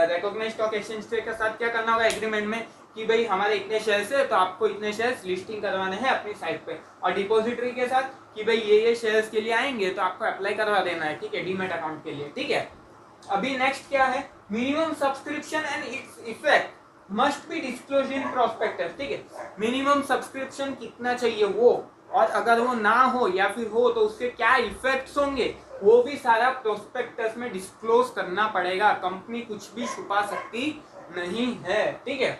रिकॉग्नाइज्ड स्टॉक एक्सचेंज के साथ क्या करना होगा एग्रीमेंट में कि भाई हमारे इतने शेयर्स है तो आपको इतने शेयर्स लिस्टिंग करवाने हैं अपनी साइट पे, और डिपॉजिटरी के साथ कि भाई ये शेयर्स के लिए आएंगे तो आपको अप्लाई करवा देना है, ठीक है, डीमैट अकाउंट के लिए, ठीक है। अभी नेक्स्ट क्या है? Minimum subscription and its effect must be disclose in prospectus, ठीक है। मिनिमम सब्सक्रिप्शन कितना चाहिए वो, और अगर वो ना हो या फिर हो तो उसके क्या इफेक्ट्स होंगे वो भी सारा प्रोस्पेक्टस में डिस्क्लोज करना पड़ेगा। कंपनी कुछ भी छुपा सकती नहीं है, ठीक है।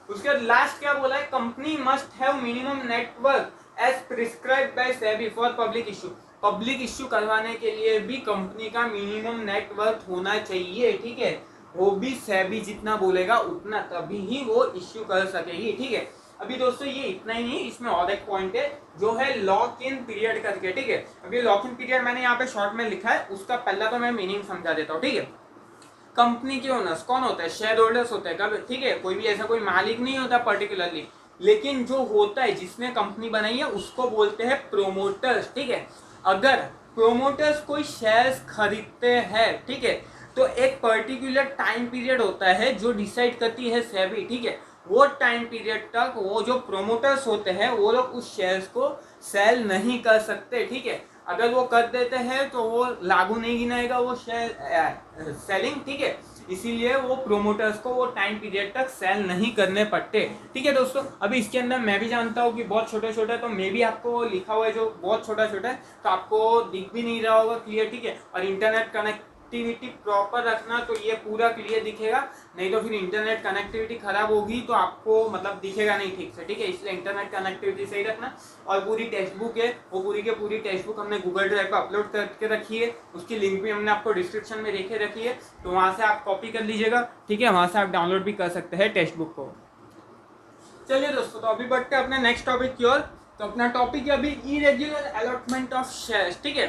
उसके बाद लास्ट क्या बोला है? Company must have minimum network as prescribed by SEBI for public issue. Public issue करवाने के लिए भी कंपनी का मिनिमम नेटवर्क होना चाहिए, ठीक है। वो भी सेबी जितना बोलेगा उतना, तभी ही वो इश्यू कर सकेगी, ठीक है। अभी दोस्तों ये इतना ही नहीं, इसमें और एक पॉइंट है जो है लॉक इन पीरियड करके, ठीक है। अभी लॉक इन पीरियड मैंने यहाँ पे शॉर्ट में लिखा है, उसका पहला तो मैं मीनिंग समझा देता हूँ, ठीक है। कंपनी के ओनर्स कौन होता है? शेयर होल्डर्स होते हैं, कब, ठीक है। कोई भी ऐसा कोई मालिक नहीं होता पर्टिकुलरली, लेकिन जो होता है जिसने कंपनी बनाई है उसको बोलते हैं प्रोमोटर्स, ठीक है। अगर प्रोमोटर्स कोई शेयर्स खरीदते हैं, ठीक है, तो एक पर्टिकुलर टाइम पीरियड होता है जो डिसाइड करती है सेबी, ठीक है। वो टाइम पीरियड तक वो जो प्रोमोटर्स होते हैं वो लोग उस शेयर्स को सेल नहीं कर सकते, ठीक है। अगर वो कर देते हैं तो वो लागू नहीं गिनाएगा वो शेयर सेलिंग, ठीक है। इसीलिए वो प्रोमोटर्स को वो टाइम पीरियड तक सेल नहीं करने पड़ते, ठीक है दोस्तों। अभी इसके अंदर मैं भी जानता हूँ कि बहुत छोटे छोटे, तो मे भी आपको लिखा हुआ है जो बहुत छोटा छोटा है तो आपको दिख भी नहीं रहा होगा क्लियर, ठीक है। और इंटरनेट कनेक्टिविटी प्रॉपर रखना तो ये पूरा क्लियर दिखेगा, नहीं तो फिर इंटरनेट कनेक्टिविटी खराब होगी तो आपको मतलब दिखेगा नहीं ठीक से, ठीक है। इसलिए इंटरनेट कनेक्टिविटी सही रखना। और पूरी टेक्स्ट बुक है वो पूरी के पूरी टेक्स्ट बुक हमने गूगल ड्राइव पर अपलोड करके रखी है, उसकी लिंक भी हमने आपको डिस्क्रिप्शन में देखे रखी है, तो वहाँ से आप कॉपी कर लीजिएगा, ठीक है। वहाँ से आप डाउनलोड भी कर सकते हैं टेक्स्ट बुक को। चलिए दोस्तों, तो अभी बढ़ते हैं अपने नेक्स्ट टॉपिक की ओर। तो अपना टॉपिक है अभी इरेग्युलर अलॉटमेंट ऑफ शेयर्स, ठीक है।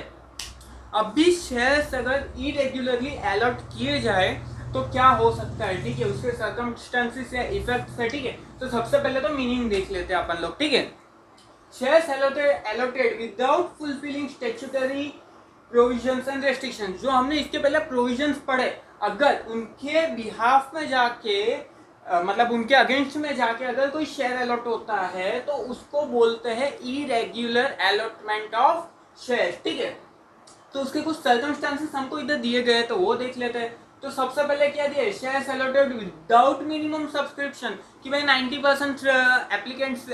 अभी शेयर्स अगर इरेग्युलरली अलॉट किए जाए तो क्या हो सकता है, ठीक है, उसके सर्कमस्टेंसेस या इफेक्ट्स है, ठीक है। तो सबसे पहले तो मीनिंग देख लेते हैं अपन लोग, ठीक है। Shares allotted without fulfilling statutory provisions and restrictions, जो हमने इसके पहले प्रोविजंस पढ़े, अगर उनके बिहाफ में जाके मतलब उनके अगेंस्ट में जाके अगर कोई शेयर अलॉट होता है तो उसको बोलते हैं इरेग्युलर अलॉटमेंट ऑफ शेयर्स, ठीक है। तो उसके कुछ सर्कमस्टेंसेस हमको इधर दिए गए तो वो देख लेते हैं। तो सबसे पहले क्या दिया है? Shares allotted without minimum subscription, कि भाई 90%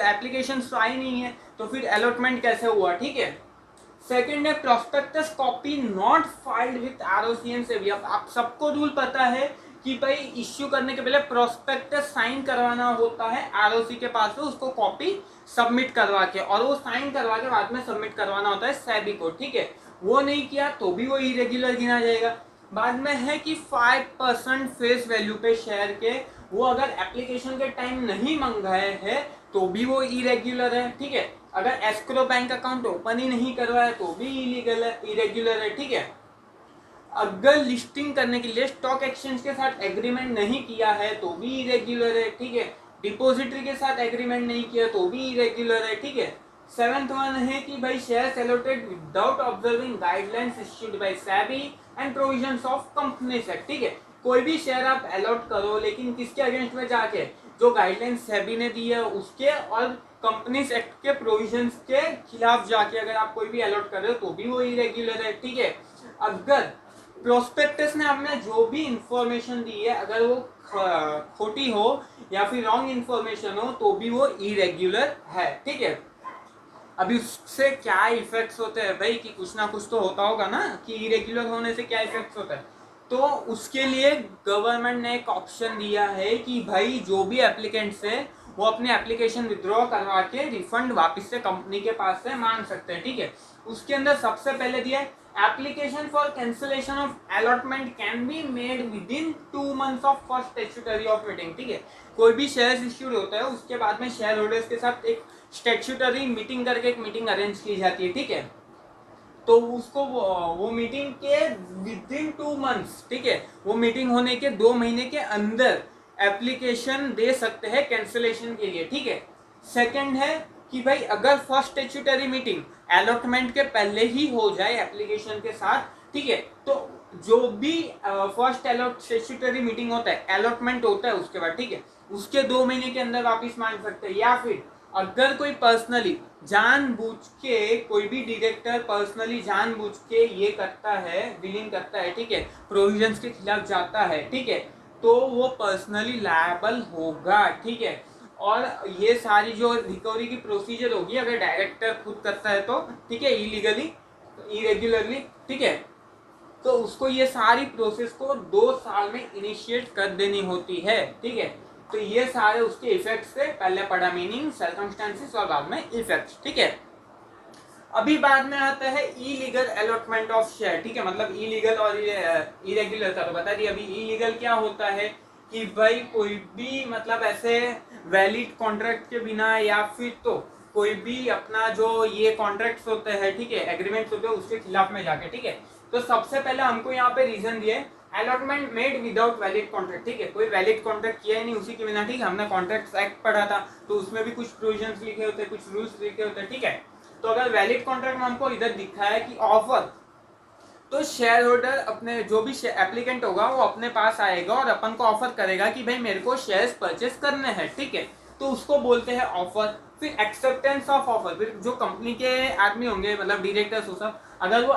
एप्लीकेशन आई नहीं है तो फिर अलॉटमेंट कैसे हुआ, ठीक है। सेकेंड है prospectus copy not filed with ROC and SEBI. अब आप सबको रूल पता है कि भाई इश्यू करने के पहले प्रोस्पेक्टस साइन करवाना होता है आरओसी के पास, उसको कॉपी सबमिट करवा के, और वो साइन करवा के बाद में सबमिट करवाना होता है सेबी को, ठीक है। वो नहीं किया तो भी वो इरेग्युलर गिना जाएगा। बाद में है कि 5% फेस वैल्यू पे शेयर के वो अगर एप्लीकेशन के टाइम नहीं मंगाए हैं तो भी वो इरेग्युलर है, ठीक है। अगर एस्क्रो बैंक अकाउंट ओपन ही नहीं करवाया तो भी इलीगल है, इरेग्युलर है, ठीक है। अगर लिस्टिंग करने के लिए स्टॉक एक्सचेंज के साथ एग्रीमेंट नहीं किया है तो भी इरेग्युलर है, ठीक है। डिपॉजिटरी के साथ एग्रीमेंट नहीं किया तो भी इरेग्युलर है, ठीक है। सेवेंथ वन है कि भाई shares allotted without observing guidelines issued by SEBI and provisions of companies act, ठीक है। कोई भी शेयर आप अलॉट करो लेकिन किसके अगेंस्ट में जाके? जो गाइडलाइंस सेबी ने दी है उसके और कंपनीज एक्ट के प्रोविजंस के खिलाफ जाके अगर आप कोई भी अलॉट कर रहे हो तो भी वो इरेग्युलर है, ठीक है। अगर प्रोस्पेक्टस में आपने जो भी इंफॉर्मेशन दी है अगर वो खोटी हो या फिर रॉन्ग इंफॉर्मेशन हो तो भी वो इरेग्युलर है, ठीक है। अभी उससे क्या इफेक्ट्स होते हैं भाई, कि कुछ ना कुछ तो होता होगा ना कि इरेग्युलर होने से क्या इफेक्ट्स होता है। तो उसके लिए गवर्नमेंट ने एक ऑप्शन दिया है कि भाई जो भी एप्लीकेंट्स है वो अपने एप्लीकेशन विड्रॉ करवा के रिफंड वापस से कंपनी के पास से मांग सकते हैं, ठीक है। उसके अंदर सबसे पहले दिया है application for cancellation of allotment can be made with in 2 months of first statutory of meeting, ठीक है। कोई भी शेयर्स इश्यूड होता है उसके बाद में शेयर होल्डर्स के साथ एक स्टैट्यूटरी मीटिंग करके एक मीटिंग अरेंज की जाती है, ठीक है। तो उसको वो मीटिंग के विद इन 2 months, ठीक है, वो मीटिंग होने के 2 महीने के अंदर एप्लीकेशन दे सकते हैं कैंसिलेशन के लिए, ठीक है। सेकंड है कि भाई अगर फर्स्ट स्टैट्यूटरी मीटिंग अलॉटमेंट के पहले ही हो जाए एप्लीकेशन के साथ, ठीक है, तो जो भी फर्स्ट स्टैट्यूटरी मीटिंग होता है अलॉटमेंट होता है उसके बाद, ठीक है, उसके 2 महीने के अंदर वापस मांग सकते हैं। या फिर अगर कोई पर्सनली जानबूझ के, कोई भी डायरेक्टर पर्सनली जानबूझ के ये करता है, विलिंग करता है, ठीक है, प्रोविजंस के खिलाफ जाता है, ठीक है, तो वो पर्सनली लायबल होगा, ठीक है। और ये सारी जो रिकवरी की प्रोसीजर होगी अगर डायरेक्टर खुद करता है तो, ठीक है, इलीगली, इरेग्युलरली, ठीक है, तो उसको ये सारी प्रोसेस को 2 साल में इनिशिएट कर देनी होती है, ठीक है। तो ये सारे उसके इफेक्ट्स से पहले पढ़ा, मीनिंग, सर्कमस्टेंसेस और बाद में इफेक्ट्स, ठीक है। अभी बाद में आता है इलीगल अलॉटमेंट ऑफ शेयर, ठीक है, मतलब इलीगल और इरेग्युलर का तो बता दिया। अभी इलीगल क्या होता है कि भाई कोई भी मतलब ऐसे वैलिड कॉन्ट्रैक्ट के बिना या फिर तो कोई भी अपना जो ये कॉन्ट्रैक्ट्स होते हैं, ठीक है, एग्रीमेंट्स होते हैं उसके खिलाफ में जाके, ठीक है। तो सबसे पहले हमको यहाँ पे रीजन दिए allotment made without valid contract, ठीक है, कोई वैलिड कॉन्ट्रैक्ट किया ही नहीं उसी के बिना, ठीक है। हमने कॉन्ट्रैक्ट्स एक्ट पढ़ा था तो उसमें भी कुछ प्रोविजंस लिखे होते हैं, कुछ रूल्स लिखे होते हैं, ठीक है। तो अगर वैलिड कॉन्ट्रैक्ट में हमको इधर दिखा है कि ऑफर, तो शेयर होल्डर अपने जो भी एप्लीकेंट होगा वो अपने पास आएगा और अपन को ऑफर करेगा कि भाई मेरे को शेयर्स परचेस करने हैं, ठीक है, तो उसको बोलते हैं ऑफर। फिर एक्सेप्टेंस ऑफ ऑफर, फिर जो कंपनी के आदमी होंगे मतलब डायरेक्टर्स हो सब, अगर वो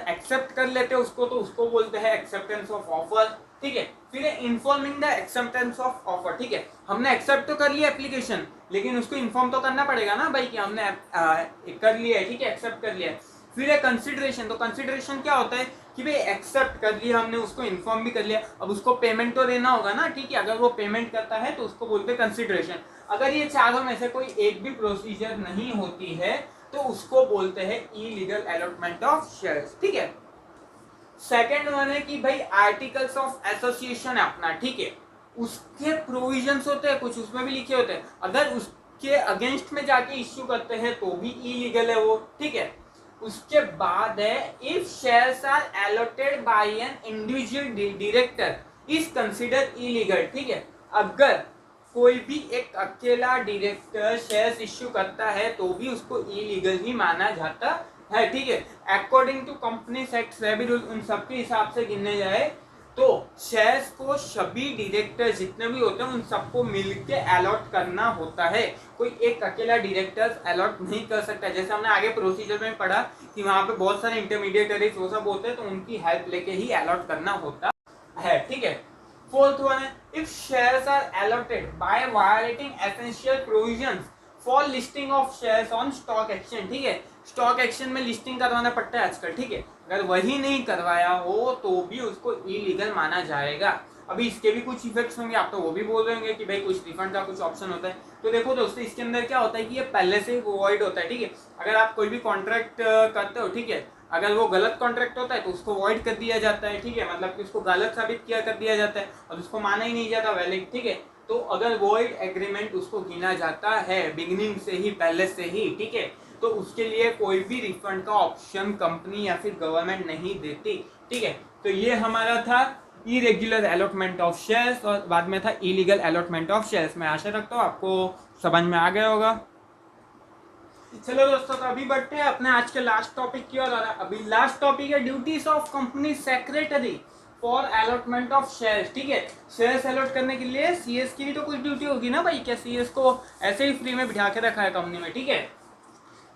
एक्सेप्ट कर लेते हैं उसको तो उसको बोलते हैं एक्सेप्टेंस ऑफ ऑफर, ठीक है। फिर informing the acceptance of offer, ठीक है, हमने एक्सेप्ट तो कर लिया एप्लीकेशन लेकिन उसको इन्फॉर्म तो करना पड़ेगा ना भाई कि हमने कर लिया है, ठीक है, एक्सेप्ट कर लिया है। फिर है कंसिडरेशन, तो कंसिडरेशन क्या होता है कि भाई एक्सेप्ट कर लिया हमने, उसको इन्फॉर्म भी कर लिया, अब उसको पेमेंट तो देना होगा ना, ठीक है, अगर वो पेमेंट करता है तो उसको बोलते हैं कंसिडरेशन। अगर ये चारों में से कोई एक भी प्रोसीजर नहीं होती है तो उसको बोलते हैं इलीगल अलॉटमेंट ऑफ शेयर्स, ठीक है। सेकेंड वन है कि भाई आर्टिकल्स ऑफ एसोसिएशन है अपना, ठीक है, उसके प्रोविजंस होते हैं कुछ उसमें भी लिखे होते हैं, अगर उसके अगेंस्ट में जाके इश्यू करते हैं तो भी इलीगल है वो, ठीक है। उसके बाद है if shares are allotted by an individual director is considered illegal, ठीक है, अगर कोई भी एक अकेला डायरेक्टर शेयर्स इश्यू करता है तो भी उसको इलीगल ही माना जाता है, ठीक है। According to company act SEBI rule, उन सबके हिसाब से गिनने जाए तो शेयर्स को सभी डायरेक्टर जितने भी होते हैं उन सबको मिलके अलॉट करना होता है, कोई एक अकेला डायरेक्टर अलॉट नहीं कर सकता। जैसे हमने आगे प्रोसीजर में पढ़ा कि वहां पे बहुत सारे इंटरमीडिएटरीज वो सब होते हैं तो उनकी हेल्प लेके ही अलॉट करना होता है, ठीक है। फोर्थ वन है if shares are allotted by violating essential provisions for listing of shares on stock exchange, ठीक है, स्टॉक एक्सचेंज में लिस्टिंग करवाना पड़ता है आजकल, ठीक है, अगर वही नहीं करवाया हो तो भी उसको इलीगल माना जाएगा। अभी इसके भी कुछ इफेक्ट्स होंगे, आप तो वो भी बोल रहे होंगे कि भाई कुछ रिफंड का कुछ ऑप्शन होता है, तो देखो दोस्तों इसके अंदर क्या होता है कि ये पहले से वॉइड होता है, ठीक है। अगर आप कोई भी कॉन्ट्रैक्ट करते हो, ठीक है, अगर वो गलत कॉन्ट्रैक्ट होता है तो उसको वॉइड कर दिया जाता है, ठीक है, मतलब कि उसको गलत साबित किया कर दिया जाता है और उसको माना ही नहीं जाता वैलिड, ठीक है। तो अगर वॉइड एग्रीमेंट उसको गिना जाता है बिगिनिंग से ही, पहले से ही, ठीक है, तो उसके लिए कोई भी रिफंड का ऑप्शन कंपनी या फिर गवर्नमेंट नहीं देती, ठीक है। तो ये हमारा था इरेग्युलर अलॉटमेंट ऑफ शेयर्स और बाद में था इलीगल अलॉटमेंट ऑफ शेयर्स। मैं आशा रखता हूँ आपको समझ में आ गया होगा। चलो दोस्तों, तो अभी बढ़ते हैं अपने आज के लास्ट टॉपिक की ओर। अभी लास्ट टॉपिक है duties of company secretary for allotment of shares, ठीक है। शेयर्स अलॉट करने के लिए सीएस की भी तो कुछ ड्यूटी होगी ना भाई, क्या सीएस को ऐसे ही फ्री में बिठा के रखा है कंपनी में, ठीक है।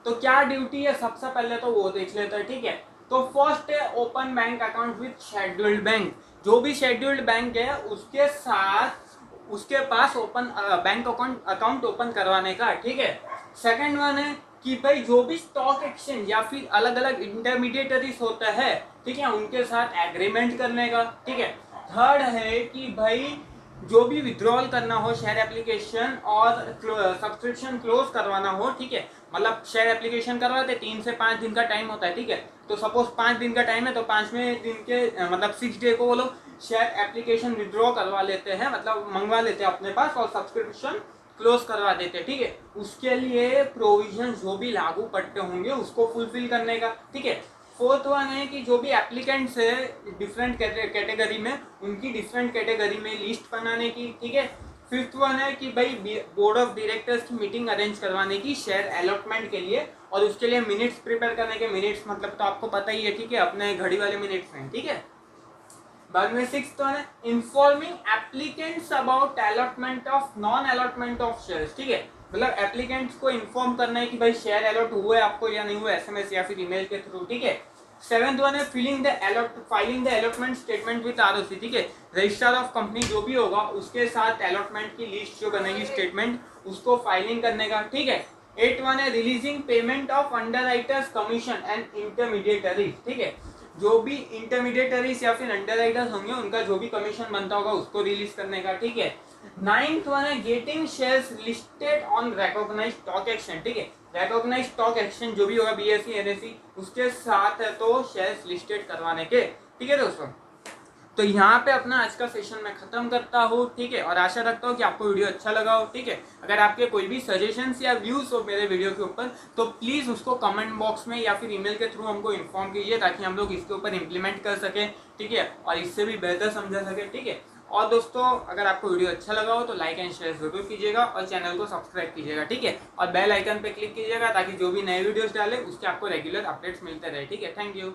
तो क्या ड्यूटी है सबसे पहले तो वो देख लेते हैं, ठीक है। तो फर्स्ट है open bank account with scheduled bank. जो भी शेड्यूल्ड बैंक है उसके साथ उसके पास ओपन बैंक अकाउंट ओपन करवाने का, ठीक है। सेकंड वन है कि भाई जो भी स्टॉक एक्सचेंज या फिर अलग अलग इंटरमीडिएटरीज होता है, ठीक है, उनके साथ एग्रीमेंट करने का, ठीक है। थर्ड है कि भाई जो भी विड्रॉल करना हो शेयर एप्लीकेशन और सब्सक्रिप्शन क्लोज करवाना हो, ठीक है, मतलब शेयर एप्लीकेशन करवाते 3 से 5 दिन का टाइम होता है, ठीक है। तो सपोज 5 दिन का टाइम है तो 5वें दिन के मतलब 6 डे को वो लोग शेयर एप्लीकेशन विड्रॉ करवा लेते हैं, मतलब मंगवा लेते हैं अपने पास और सब्सक्रिप्शन क्लोज करवा देते हैं, ठीक है। उसके लिए प्रोविजन जो भी लागू पड़ते होंगे उसको फुलफिल करने का, ठीक है। फोर्थ वन है कि जो भी एप्लीकेंट्स है डिफरेंट कैटेगरी में, उनकी डिफरेंट कैटेगरी में लिस्ट बनाने की, ठीक है। फिफ्थ वन है कि भाई बोर्ड ऑफ डायरेक्टर्स की मीटिंग अरेंज करवाने की शेयर अलॉटमेंट के लिए, और उसके लिए मिनट्स प्रिपेयर करने के। मिनट्स मतलब तो आपको पता ही है, ठीक है, अपने घड़ी वाले मिनट्स हैं, ठीक है। बाद में सिक्स्थ वन है informing applicants about allotment of non allotment of shares, ठीक है, मतलब एप्लीकेंट्स को इन्फॉर्म करना है कि भाई शेयर अलॉट हुए आपको या नहीं हुए, एसएमएस या फिर ईमेल के थ्रू, ठीक है। सेवेंथ वन है filing the allotment statement with ROC, ठीक है, रजिस्ट्रार ऑफ कंपनी जो भी होगा उसके साथ अलॉटमेंट की लिस्ट जो बनेगी स्टेटमेंट, उसको फाइलिंग करने का, ठीक है। 8 वन है releasing payment of underwriters commission and intermediaries, ठीक है, जो भी इंटरमीडिएटरीज या फिर अंडरराइटर्स होंगे उनका जो भी कमीशन बनता होगा उसको रिलीज करने का, ठीक है। 9th वन है getting shares listed on recognised stock exchange, ठीक है, रिकॉग्नाइज्ड स्टॉक एक्सचेंज जो भी होगा बीएसई एनएसई उसके साथ है तो शेयर्स लिस्टेड करवाने के, ठीक है दोस्तों। तो यहाँ पे अपना आज का सेशन मैं खत्म करता हूँ, ठीक है, और आशा रखता हूँ कि आपको वीडियो अच्छा लगा हो, ठीक है। अगर आपके कोई भी सजेशंस या व्यूज हो मेरे वीडियो के ऊपर तो प्लीज उसको कमेंट बॉक्स में या फिर ईमेल के थ्रू हमको इन्फॉर्म कीजिए ताकि हम लोग इसके ऊपर इम्प्लीमेंट कर सके, ठीक है, और इससे भी बेहतर समझा सके, ठीक है। और दोस्तों अगर आपको वीडियो अच्छा लगा हो तो लाइक एंड शेयर जरूर कीजिएगा और चैनल को सब्सक्राइब कीजिएगा, ठीक है, और बेल आइकन पे क्लिक कीजिएगा ताकि जो भी नए वीडियोस डाले उसके आपको रेगुलर अपडेट्स मिलते रहे, ठीक है। Thank you.